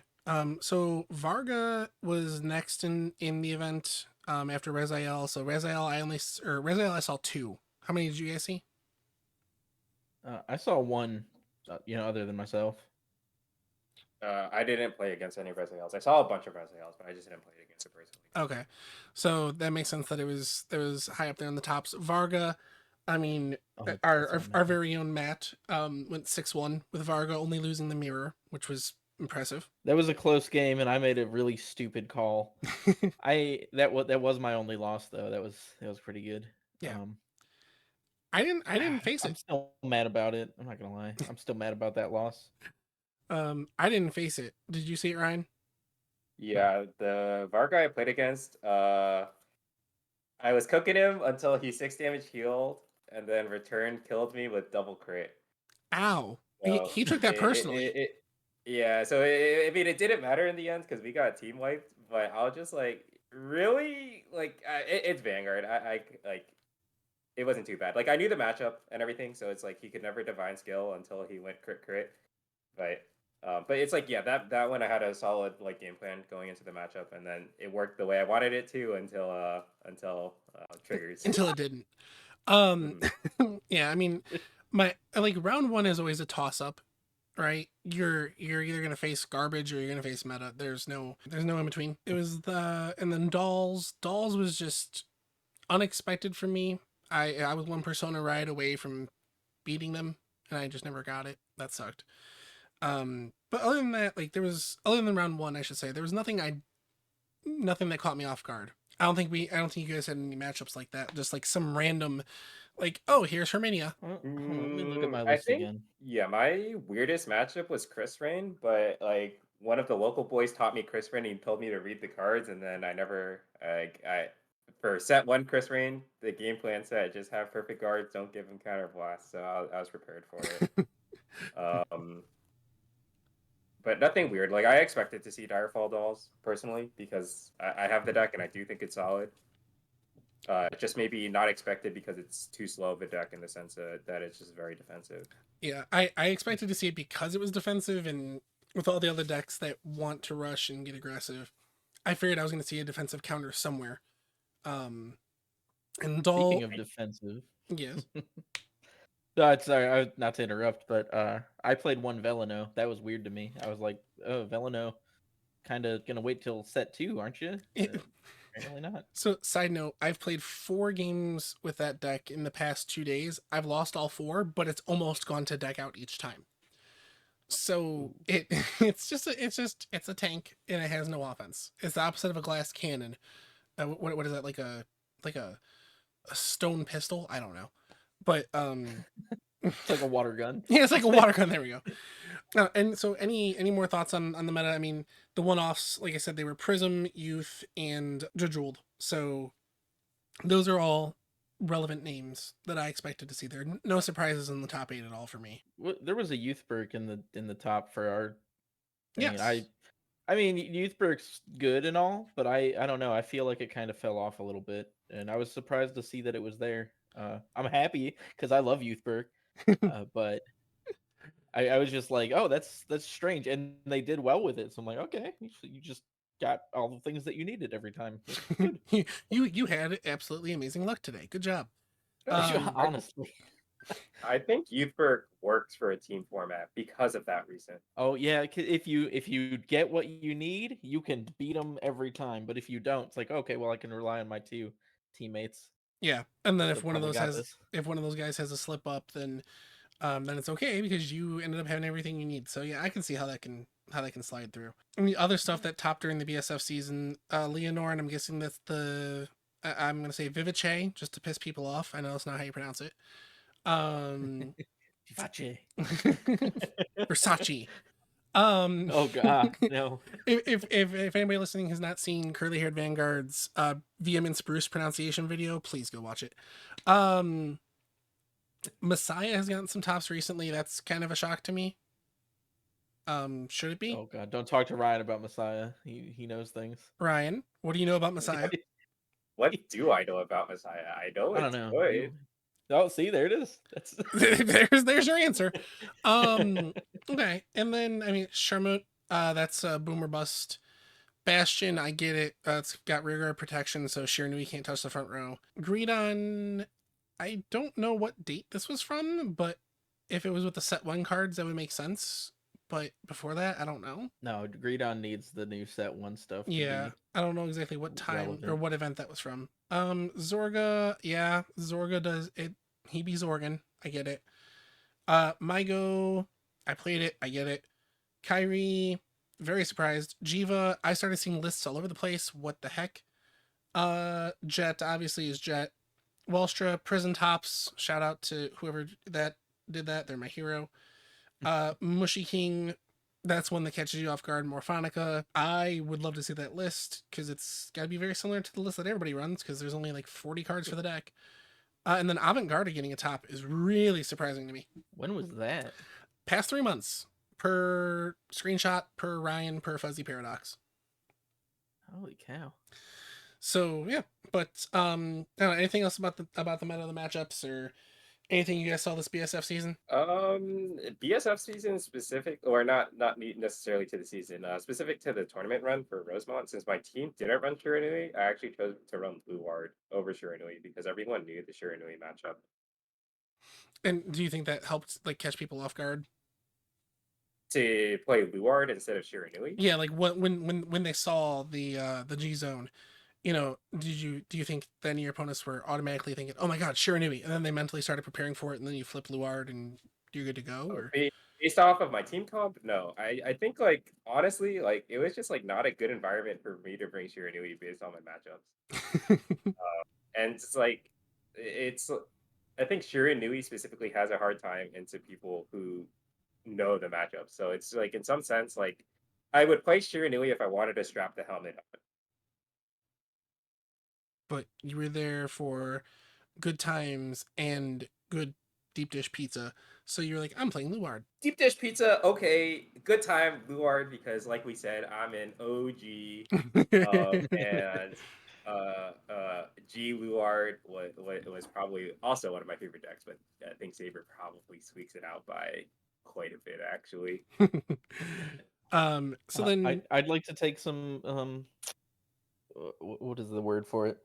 So Varga was next in the event. After Rezael. So Rezael I saw two. How many did you guys see? I saw one, other than myself. I didn't play against any Brazilians. I saw a bunch of Brazilians, but I just didn't play against it personally. Okay, so that makes sense that it was high up there in the tops. Varga, I mean, Oh, that's our on Matt. very own Matt went 6-1 with Varga, only losing the mirror, which was impressive. That was a close game, and I made a really stupid call. That was my only loss though. That was pretty good. Yeah. Um, I didn't face I'm it. still mad about it. I'm not gonna lie. I'm still mad about that loss. I didn't face it. Did you see it, Ryan? Yeah, the Varga I played against, I was cooking him until he 6 damage healed, and then returned killed me with double crit. Ow. So He took that personally. yeah. So I mean, it didn't matter in the end because we got team wiped. But I was just like, really, like it's Vanguard. I like it wasn't too bad. Like I knew the matchup and everything, so it's like he could never divine skill until he went crit crit. But it's like yeah, that one I had a solid like game plan going into the matchup, and then it worked the way I wanted it to until triggers. Until it didn't. Mhm. Yeah, I mean, my like round one is always a toss up, right? You're either gonna face garbage or you're gonna face meta. There's no in between. It was the and then dolls. Dolls was just unexpected for me. I was one persona ride away from beating them, and I just never got it. That sucked. But other than that, like other than round one, I should say, there was nothing that caught me off guard. I don't think you guys had any matchups like that. Just like some random, like, oh, here's Hermania. Hold on, let me look at my I list think again. yeah, my weirdest matchup was Chris Rain, but like one of the local boys taught me Chris Rain. He told me to read the cards, and then I never I for set one Chris Rain, the game plan said just have perfect guards, don't give him counter blast. So I was prepared for it. Um, but nothing weird. Like I expected to see Direfall dolls personally because I have the deck and I do think it's solid. Just maybe not expected because it's too slow of a deck in the sense that it's just very defensive. Yeah, I expected to see it because it was defensive, and with all the other decks that want to rush and get aggressive, I figured I was going to see a defensive counter somewhere. Um, and Speaking doll, of defensive, yes. no, sorry, not to interrupt, but I played one Velino. That was weird to me. I was like, oh, Velino, kind of gonna wait till set two, aren't you? Apparently not. So, side note, I've played 4 games with that deck in the past 2 days. I've lost all 4, but it's almost gone to deck out each time. So it's a tank and it has no offense. It's the opposite of a glass cannon. What is that like a stone pistol? I don't know, but It's like a water gun. yeah, it's like a water gun. There we go. And so any more thoughts on the meta? I mean, the one offs, like I said, they were Prism, Youth, and Jejuled. So those are all relevant names that I expected to see there. No surprises in the top 8 at all for me. There was a youth perk in the top for our thing. Yes. I mean, youth perk's good and all, but I don't know. I feel like it kind of fell off a little bit, and I was surprised to see that it was there. I'm happy because I love youth perk, but I was just like, oh, that's strange, and they did well with it. So I'm like, okay, you just got all the things that you needed every time. That's good. You had absolutely amazing luck today. Good job. I, Honestly. I think Youthberg works for a team format because of that reason. Oh yeah, if you get what you need, you can beat them every time. But if you don't, it's like, okay, well, I can rely on my two teammates Yeah, and then that probably got this. if one of those guys has a slip up, then it's okay because you ended up having everything you need. So yeah, I can see how that can slide through. And the other stuff that topped during the BSF season, Leonore, and I'm guessing that's I'm gonna say Vivace just to piss people off. I know that's not how you pronounce it. Vivace. Versace. Oh god, no. If anybody listening has not seen Curly Haired Vanguard's vehement Bruce pronunciation video, please go watch it. Messiah has gotten some tops recently. That's kind of a shock to me. Should it be? Oh god, don't talk to Ryan about Messiah. He knows things. Ryan, what do you know about Messiah? What do I know about Messiah? I know I don't it's know. good. Oh, see, there it is. That's there's your answer. Okay, and then I mean Shermut, that's boomer bust. Bastion, I get it. It's got rear guard protection, so Shiranui can't touch the front row. Greedon, I don't know what date this was from, but if it was with the set one cards, that would make sense. But before that, I don't know. no. Greedon needs the new set one stuff to Yeah, be I don't know exactly what time or relevant. what event that was from. Zorga, yeah, Zorga does it. He be Zorgan. I get it. Mygo, I played it. I get it. Kyrie, very surprised. Jiva, I started seeing lists all over the place. What the heck? Jet obviously is Jet. Wallstra, Prison Tops. Shout out to whoever that did that. They're my hero. Mushy King, that's one that catches you off guard. Morphonica, I would love to see that list because it's got to be very similar to the list that everybody runs because there's only like 40 cards for the deck. And then Avant-Garde getting a top is really surprising to me. When was that? Past 3 months per screenshot, per Ryan, per Fuzzy Paradox. Holy cow. So yeah, but I don't know, anything else about the meta of the matchups or anything you guys saw this BSF season? BSF season specific, or not necessarily to the season, specific to the tournament run for Rosemont. Since my team didn't run Shiranui, I actually chose to run Blue Ward over Shiranui because everyone knew the Shiranui matchup. And do you think that helped like catch people off guard? To play Blue Ward instead of Shiranui. Yeah, like when they saw the G zone, do you think then your opponents were automatically thinking, oh my god, Shiranui, and then they mentally started preparing for it, and then you flip Luard and you're good to go? Or Based off of my team comp, no. I think like honestly, like it was just like not a good environment for me to bring Shiranui based on my matchups. And it's like it's I think Shiranui specifically has a hard time into people who know the matchup. So it's like in some sense, like I would play Shiranui if I wanted to strap the helmet on. but you were there for good times and good deep dish pizza, so you're like, I'm playing Luard. Deep dish pizza, okay, good time, Luard, because like we said, I'm an OG, and G Luard was probably also one of my favorite decks, but I think Saber probably squeaks it out by quite a bit, actually. So then I'd like to take some what is the word for it?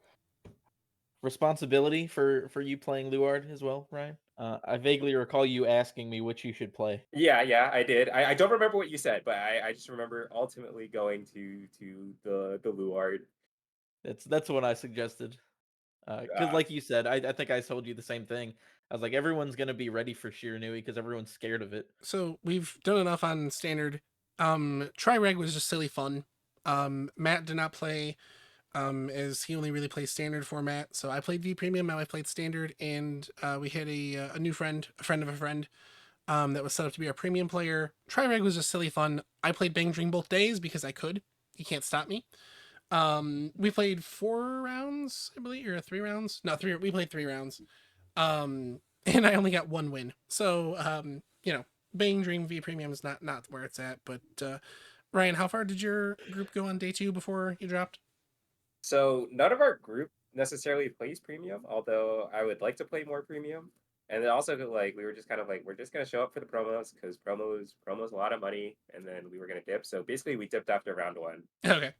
Responsibility for you playing Luard as well, Ryan. I vaguely recall you asking me which you should play. Yeah, I did. I don't remember what you said, but I just remember ultimately going to the Luard. That's what I suggested. Because like you said, I think I told you the same thing. I was like, everyone's gonna be ready for Shiranui because everyone's scared of it. so we've done enough on standard. Tri-Reg was just silly fun. Matt did not play, as he only really plays standard format. So I played V Premium, my wife played standard, and we had a new friend, a friend of a friend, that was set up to be our premium player. Tri-Reg was just silly fun. I played Bang Dream both days because I could. You can't stop me. We played 4 rounds, I believe, or 3 rounds. No, three. We played 3 rounds. And I only got one win. So, Bang Dream V Premium is not where it's at. But Ryan, how far did your group go on day 2 before you dropped? So none of our group necessarily plays premium, although I would like to play more premium. And then also like we were just kind of like we're just gonna show up for the promos because promos a lot of money, and then we were gonna dip. So basically, we dipped after round one. Okay.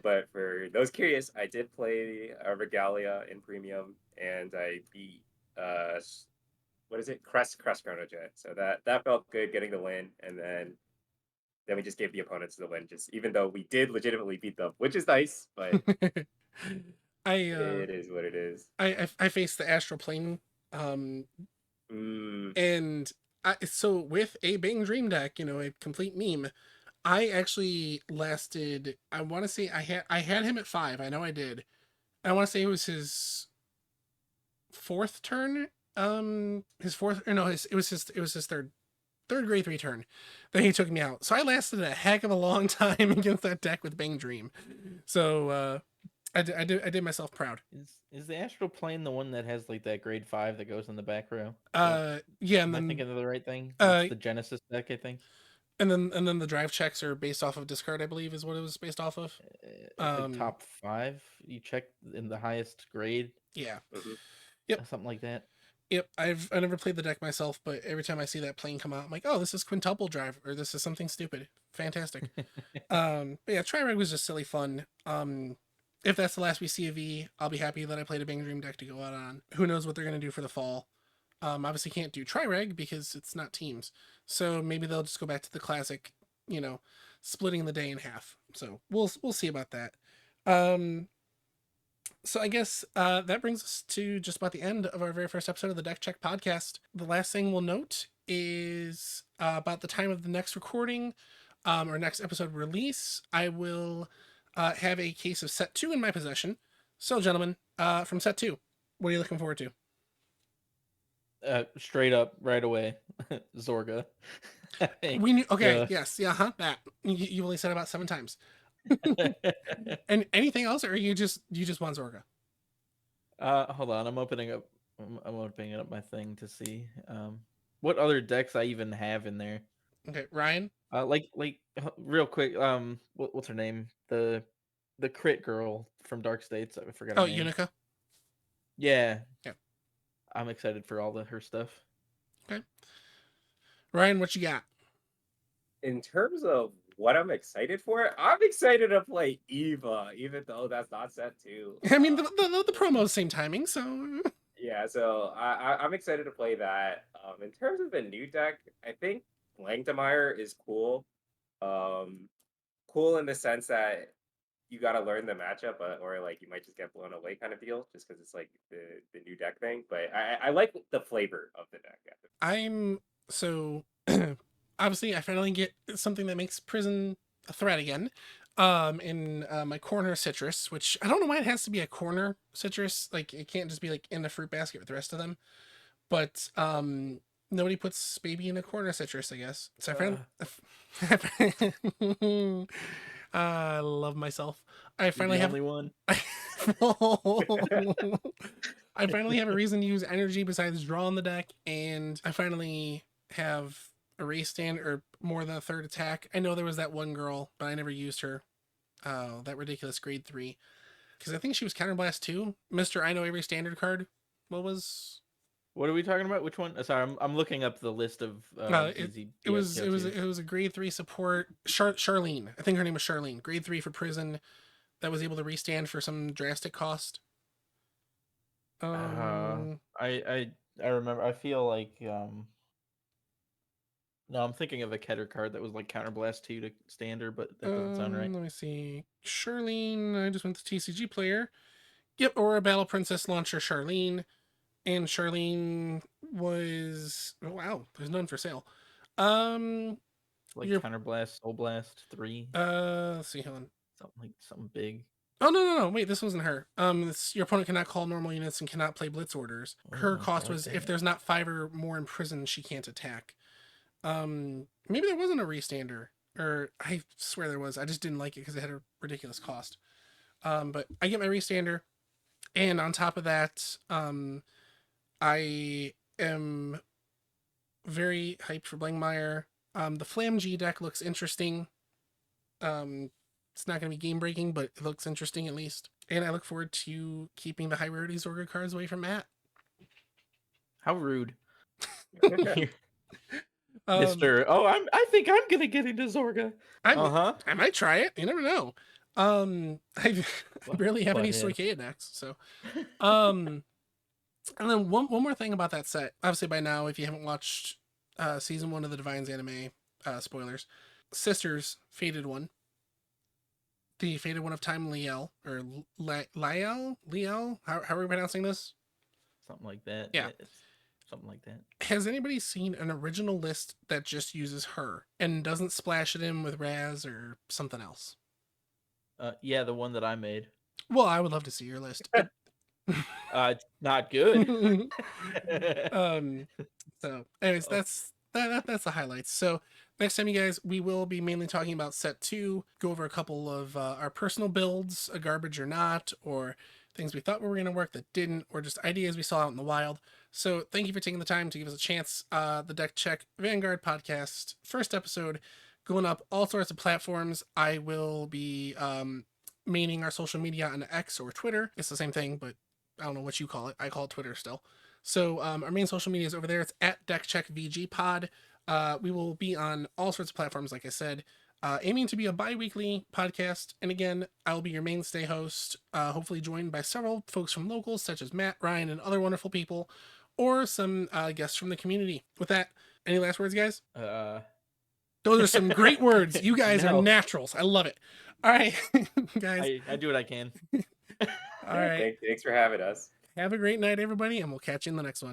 But for those curious, I did play Regalia in premium, and I beat what is it, Crest Chrono Jet. So that felt good getting the win, and then we just gave the opponents the win, just even though we did legitimately beat them, which is nice, but I it is what it is. I faced the astral plane, um, Mm, and so with a Bang Dream deck, a complete meme. I actually lasted. I want to say I had him at 5. I know I did. I want to say it was his fourth turn. His fourth or no, it was his third grade 3 turn that he took me out. So I lasted a heck of a long time against that deck with Bang Dream. So I did myself proud. Is the astral plane the one that has like that grade 5 that goes in the back row? Yeah, Am and I then thinking of the right thing? uh It's the Genesis deck, I think. and then the drive checks are based off of discard, I believe, is what it was based off of. It's like top 5. You check in the highest grade, Yeah. mhm. Yep. something like that. Yep, I never played the deck myself, but every time I see that plane come out, I'm like, oh, this is quintuple drive, or this is something stupid. Fantastic. But yeah, Tri-Reg was just silly fun. If that's the last we see of E, I'll be happy that I played a Bang Dream deck to go out on. Who knows what they're gonna do for the fall? Obviously can't do Tri-Reg because it's not teams. So maybe they'll just go back to the classic, splitting the day in half. So we'll see about that. Um, so I guess that brings us to just about the end of our very first episode of the Deck Check podcast. The last thing we'll note is about the time of the next recording or next episode release. I will have a case of set 2 in my possession. So, gentlemen, from set 2, what are you looking forward to? Straight up, right away, Zorga. We knew. Okay, The yes, yeah, that you only said about 7 times. And anything else, or you just want Zorga? hold on, I'm opening up my thing to see what other decks I even have in there. Okay, Ryan. Real quick, what's her name? The crit girl from Dark States. I forgot her Oh, name. Unica. Yeah, Yeah. I'm excited for all her stuff. Okay, Ryan, what you got? In terms of what I'm excited for, I'm excited to play Eva, even though that's not set 2. I mean, the promo's same timing, so Yeah, so I'm excited to play that. In terms of the new deck, I think Langdomire is cool. Um, cool in the sense that you got to learn the matchup, or like you might just get blown away kind of deal, just because it's like the new deck thing. But I like the flavor of the deck. I'm so obviously I finally get something that makes prison a threat again. In my corner citrus, which I don't know why it has to be a corner citrus. Like it can't just be like in the fruit basket with the rest of them. But nobody puts baby in a corner citrus, I guess. So I love myself. I You're finally the have only one. I finally have a reason to use energy besides draw on the deck, and I finally have a race stand or more than a third attack. I know there was that one girl, but I never used her. That ridiculous grade 3. Because I think she was Counterblast too. Mr. I know every standard card. What was What are we talking about? Which one? Sorry, I'm looking up the list of it, easy it DS was it was go-tos. it was a grade 3 support. Charlene. I think her name was Charlene. Grade 3 for prison that was able to restand for some drastic cost. Uh, Um I remember. I feel like no, I'm thinking of a Keter card that was like Counterblast 2 to standard, but that doesn't sound right. Let me see. Charlene, I just went to TCG player. Yep, or a Battle Princess launcher Charlene. And Charlene was oh, wow, there's none for sale. Like Your Counterblast, Soul Blast 3, let's see, hold on. something big. Oh no, wait, this wasn't her. Your opponent cannot call normal units and cannot play blitz orders. Her Oh, I cost like was if that. there's not 5 or more in prison, she can't attack. Maybe there wasn't a restander, or I swear there was. I just didn't like it because it had a ridiculous cost. But I get my restander, and on top of that, I am very hyped for Blangmeyer. The Flam G deck looks interesting. It's not going to be game breaking, but it looks interesting at least. And I look forward to keeping the high rarity Zorga cards away from Matt. How rude. Um, Mr. Oh, I think I'm gonna get into Zorga. I might try it. You never know. I barely have any Butthead. Soikea decks, so and then one more thing about that set. Obviously, by now, if you haven't watched season 1 of the Divines anime, spoilers, Sisters Faded One, the Faded One of Time Liel or Liel. How are we pronouncing this? Something like that. Yeah. It's something like that. Has anybody seen an original list that just uses her and doesn't splash it in with Raz or something else? Yeah, the one that I made. Well, I would love to see your list. It's not good. So anyways, that's the highlights. So next time, you guys, we will be mainly talking about set 2, go over a couple of our personal builds, a garbage or not, or things we thought were going to work that didn't, or just ideas we saw out in the wild. So thank you for taking the time to give us a chance. The Deck Check Vanguard podcast, first episode, going up all sorts of platforms. I will be maining our social media on X or Twitter. It's the same thing, but I don't know what you call it. I call it Twitter still. So our main social media is over there. It's at DeckCheckVGPod. We will be on all sorts of platforms, like I said, aiming to be a bi-weekly podcast. And again, I'll be your mainstay host, hopefully joined by several folks from locals, such as Matt, Ryan, and other wonderful people, or some guests from the community. With that, any last words, guys? Those are some great words. You guys are naturals. I love it. All right, guys. I do what I can. All right. Thanks for having us. Have a great night, everybody, and we'll catch you in the next one.